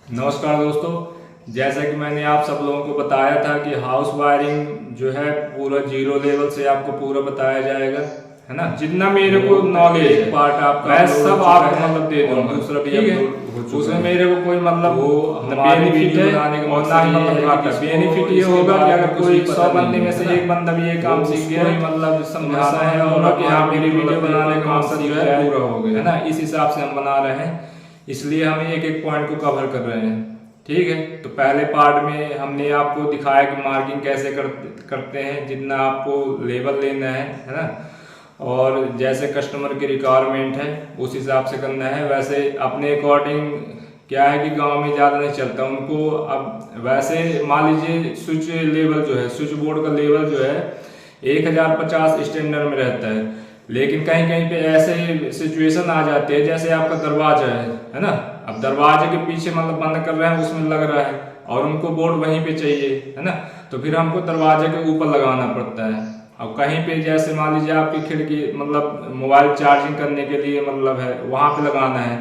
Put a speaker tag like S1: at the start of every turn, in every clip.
S1: नमस्कार दोस्तों। जैसा कि मैंने आप सब लोगों को बताया था कि हाउस वायरिंग जो है पूरा जीरो लेवल से आपको पूरा बताया जाएगा, है ना। जितना मेरे को नॉलेज है पार्ट आपका मैं सब आपको मतलब दे दूंगा। दूसरा भी ठीक है, उसमें मेरे को कोई मतलब बेनिफिट है और ना ही मतलब घाटा। बेनिफिट ये होगा कि अगर कोई 100 बंदे में से एक बंदा भी ये काम सीख गया मतलब समझाना है और कि हाँ मेरी वीडियो बनाने का मकसद जो है पूरा हो गया, है ना। इस हिसाब से हम बना रहे हैं, इसलिए हम एक एक पॉइंट को कवर कर रहे हैं। ठीक है, तो पहले पार्ट में हमने आपको दिखाया कि मार्किंग कैसे करते हैं, जितना आपको लेबल लेना है ना। और जैसे कस्टमर की रिक्वायरमेंट है उस हिसाब से करना है। वैसे अपने अकॉर्डिंग क्या है कि गांव में ज़्यादा नहीं चलता उनको। अब वैसे मान लीजिए स्विच लेवल जो है, स्विच बोर्ड का लेवल जो है 1050 स्टैंडर्ड में रहता है। लेकिन कहीं कहीं पे ऐसे सिचुएशन आ जाते हैं जैसे आपका दरवाजा है ना। अब दरवाजे के पीछे मतलब बंद कर रहे हैं, उसमें लग रहा है और उनको बोर्ड वहीं पे चाहिए, है ना। तो फिर हमको दरवाजे के ऊपर लगाना पड़ता है। अब कहीं पे जैसे मान लीजिए आपकी खिड़की मतलब मोबाइल चार्जिंग करने के लिए मतलब है, वहां पे लगाना है,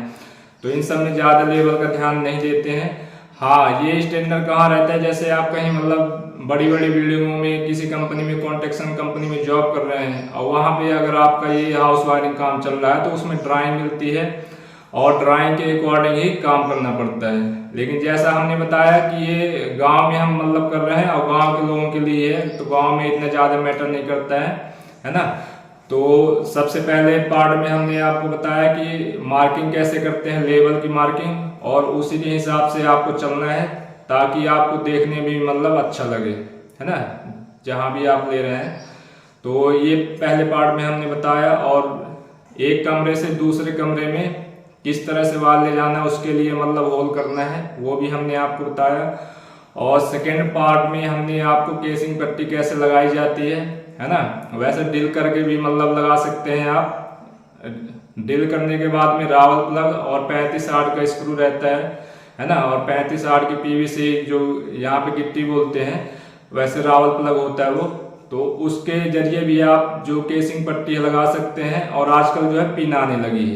S1: तो इन सब में ज़्यादा लेवल का ध्यान नहीं देते हैं। हाँ, ये स्टैंडर्ड कहाँ रहता है, जैसे आप कहीं मतलब बड़ी बड़ी बिल्डिंगों में किसी कंपनी में कॉन्स्ट्रक्शन कंपनी में जॉब कर रहे हैं और वहाँ पे अगर आपका ये हाउस वायरिंग काम चल रहा है तो उसमें ड्राइंग मिलती है और ड्राइंग के अकॉर्डिंग ही काम करना पड़ता है। लेकिन जैसा हमने बताया कि ये गांव में हम मतलब कर रहे हैं और गांव के लोगों के लिए है, तो गांव में इतना ज़्यादा मैटर नहीं करता है ना। तो सबसे पहले पार्ट में हमने आपको बताया कि मार्किंग कैसे करते हैं, लेवल की मार्किंग, और उसी के हिसाब से आपको चलना है ताकि आपको देखने में मतलब अच्छा लगे, है ना, जहाँ भी आप ले रहे हैं। तो ये पहले पार्ट में हमने बताया। और एक कमरे से दूसरे कमरे में किस तरह से वाल ले जाना है उसके लिए मतलब होल करना है, वो भी हमने आपको बताया। और सेकेंड पार्ट में हमने आपको केसिंग पट्टी कैसे लगाई जाती है ना। वैसे ड्रिल करके भी मतलब लगा सकते हैं आप। ड्रिल करने के बाद में रावल प्लग और 35/8 का स्क्रू रहता है ना। और 35/8 की पीवीसी जो यहाँ पे गिट्टी बोलते हैं, वैसे रावल प्लग होता है वो। तो उसके जरिए भी आप जो केसिंग पट्टी लगा सकते हैं। और आजकल जो है पिन आने लगी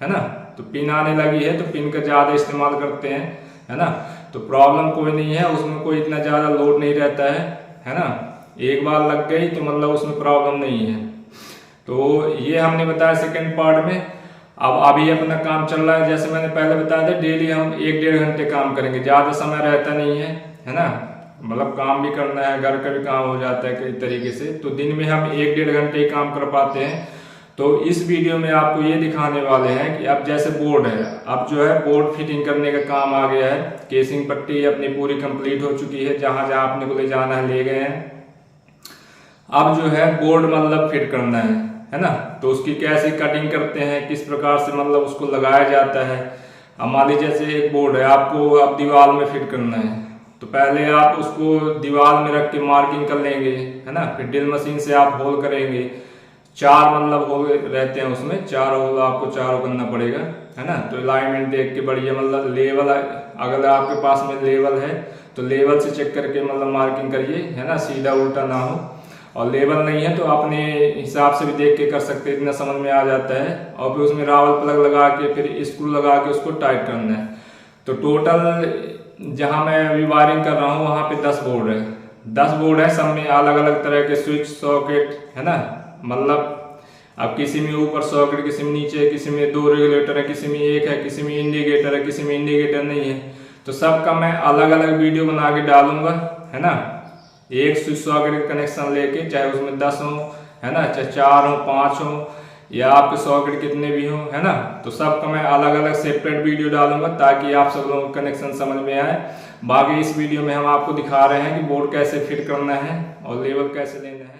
S1: है ना। तो पिन आने लगी है तो पिन का ज़्यादा इस्तेमाल करते हैं, है ना। तो प्रॉब्लम कोई नहीं है उसमें, कोई इतना ज़्यादा लोड नहीं रहता है ना। एक बार लग गई तो मतलब उसमें प्रॉब्लम नहीं है। तो ये हमने बताया सेकेंड पार्ट में। अब अभी अपना काम चल रहा है, जैसे मैंने पहले बताया था, डेली हम 1-1.5 घंटे काम करेंगे, ज़्यादा समय रहता नहीं है ना। मतलब काम भी करना है, घर का भी काम हो जाता है कई तरीके से, तो दिन में हम 1-1.5 घंटे ही काम कर पाते हैं। तो इस वीडियो में आपको ये दिखाने वाले हैं कि अब जैसे बोर्ड है, अब जो है बोर्ड फिटिंग करने का काम आ गया है। केसिंग पट्टी अपनी पूरी कंप्लीट हो चुकी है, जहां जहां अपने को ले जाना है ले गए हैं। अब जो है बोर्ड मतलब फिट करना है ना। तो उसकी कैसे कटिंग करते हैं, किस प्रकार से मतलब उसको लगाया जाता है। अब मान लीजिए जैसे एक बोर्ड है, आपको अब दीवार में फिट करना है, तो पहले आप उसको दीवार में रख के मार्किंग कर लेंगे, है ना। फिर ड्रिल मशीन से आप होल करेंगे। चार मतलब होल रहते हैं उसमें, चार होल आपको चारों करना पड़ेगा, है ना। तो अलाइनमेंट देख के बढ़िया मतलब लेवल, अगर आपके पास में लेवल है तो लेवल से चेक करके मतलब मार्किंग करिए, है ना, सीधा उल्टा ना हो। और लेवल नहीं है तो अपने हिसाब से भी देख के कर सकते हैं, इतना समझ में आ जाता है। और फिर उसमें रावल प्लग लगा के फिर स्क्रू लगा के उसको टाइट करना है। तो टोटल जहां मैं अभी वायरिंग कर रहा हूँ वहां पे 10 बोर्ड है। 10 बोर्ड है, सब में अलग अलग तरह के स्विच सॉकेट, है ना। मतलब अब किसी में ऊपर सॉकेट, किसी में नीचे, किसी में 2 रेगुलेटर है, किसी में एक है, किसी में इंडिकेटर है, किसी में इंडिकेटर नहीं है। तो सबका मैं अलग अलग वीडियो बना के डालूंगा, है ना। एक स्विच सॉकेट कनेक्शन लेके, चाहे उसमें 10 हो, है ना, चाहे 4 हो, 5 हो, या आपके सॉकेट कितने भी हो, है ना। तो सबका मैं अलग अलग सेपरेट वीडियो डालूंगा ताकि आप सब लोगों को कनेक्शन समझ में आए। बाकी इस वीडियो में हम आपको दिखा रहे हैं कि बोर्ड कैसे फिट करना है और लेवल कैसे लेना है।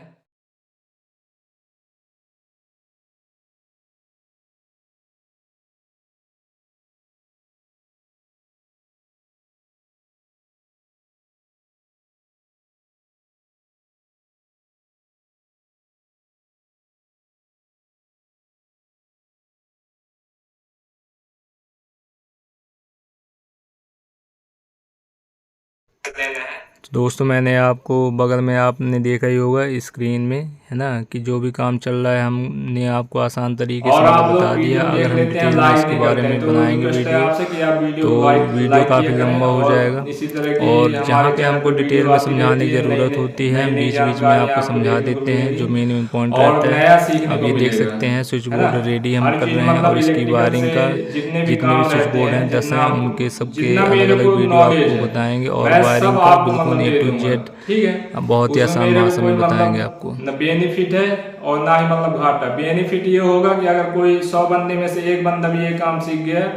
S1: लेना है
S2: दोस्तों मैंने आपको बगल में आपने देखा ही होगा स्क्रीन में, है ना, कि जो भी काम चल रहा है हमने आपको आसान तरीके से
S1: और आप लोग
S2: बता दिया।
S1: वीडियो देख
S2: अगर हम
S1: लेते हैं,
S2: डिटेल में
S1: लाइक
S2: इसके
S1: नहीं
S2: बारे
S1: करते हैं,
S2: में
S1: तो
S2: बनाएंगे
S1: रिक्वेस्ट है
S2: वीडियो
S1: आपसे कि आप
S2: तो
S1: वीडियो
S2: वीडियो
S1: लाइक
S2: काफ़ी
S1: किया करें।
S2: लंबा हो
S1: और
S2: जाएगा,
S1: इसी तरह की
S2: और जहाँ
S1: हमारे
S2: पे
S1: चैनल
S2: हमको
S1: पर
S2: डिटेल
S1: वीडियो
S2: में
S1: आती
S2: समझाने
S1: रहती
S2: की
S1: है,
S2: ज़रूरत होती है
S1: नई
S2: बीच बीच में
S1: जानकारियाँ
S2: आपको
S1: आपको
S2: समझा
S1: देखने को
S2: देते हैं जो
S1: मिलेगी
S2: मेन पॉइंट
S1: और
S2: रहता
S1: नया
S2: है।
S1: सीखने
S2: अब
S1: को
S2: ये देख
S1: मिलेगा,
S2: सकते हैं स्विच
S1: है ना।
S2: बोर्ड रेडी हम
S1: हर
S2: कर
S1: चीज
S2: रहे हैं,
S1: मतलब
S2: और इसकी
S1: इलेक्ट्रिकल
S2: वायरिंग
S1: से
S2: का जितने भी
S1: काम
S2: स्विच
S1: रहते
S2: बोर्ड
S1: हैं,
S2: हैं 10
S1: जितना
S2: हैं, उनके सबके
S1: जितना
S2: अलग
S1: मेरे
S2: अलग
S1: को
S2: वीडियो
S1: नॉलेज
S2: आपको
S1: है
S2: बताएंगे, और
S1: मैं सब
S2: वायरिंग का
S1: आपको
S2: बिल्कुल
S1: मतलब
S2: A
S1: दे
S2: to
S1: दूंगा,
S2: Z
S1: ठीक है।
S2: बहुत ही
S1: उसमें
S2: आसान
S1: मेरे को
S2: भाषा
S1: कोई
S2: में बताएंगे
S1: मतलब
S2: आपको।
S1: न बेनिफिट है और ना ही मतलब घाटा। बेनिफिट ये होगा कि अगर कोई 100 बंदे में से एक बंदा भी ये काम सीख गया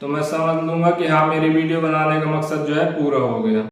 S1: तो मैं समझ लूंगा कि हाँ मेरी वीडियो बनाने का मकसद जो है पूरा हो गया।